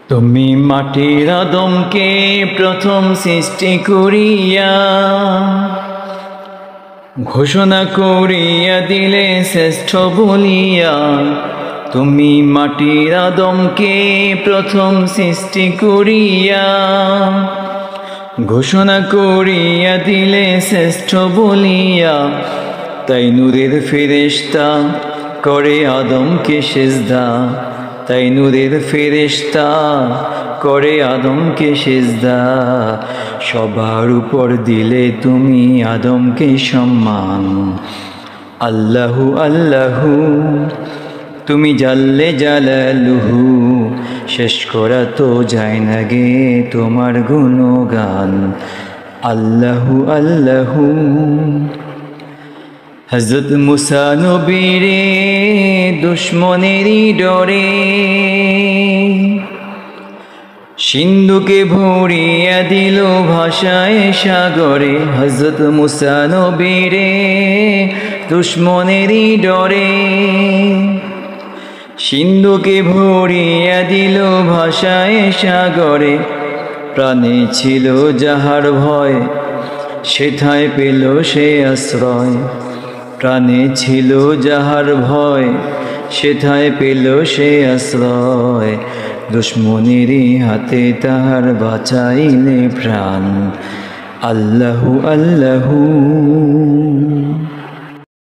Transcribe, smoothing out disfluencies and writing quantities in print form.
তুমি মাটির আদমকে প্রথম সৃষ্টি করিয়া ঘোষণা করিয়া দিলে শ্রেষ্ঠ বলিয়া। তুমি মাটির আদমকে প্রথম সৃষ্টি করিয়া ঘোষণা করিয়া দিলে শ্রেষ্ঠ বলিয়া। তাই নূরের ফেরেশতা করে আদমকে সিজদা, তাই নূরের ফেরেশতা করে আদমকে সিজদা। সবার উপর দিলে তুমি আদমকে সম্মান। আল্লাহু আল্লাহু তুমি জাল্লে জালালুহু, শেষ করা তো যায় না গে তোমার গুণগান। আল্লাহু আল্লাহু হযরত মুসা নবীরে দুশ্মনেরই ডরে সিন্ধুকে ভরিয়া দিল ভাষায় সাগরে। হযরত মুসা নবীরে দুশ্মনেরই ডরে সিন্ধুকে ভরিয়া দিল ভাষায় সাগরে। প্রাণে ছিল যাহার ভয় সেথায় পেল সে আশ্রয়। প্রাণে ছিল যাহার ভয় সেথায় পেল সে আশ্রয়। দুশ্মনেরই হাতে তাহার বাঁচাইলে প্রাণ। আল্লাহু আল্লাহু।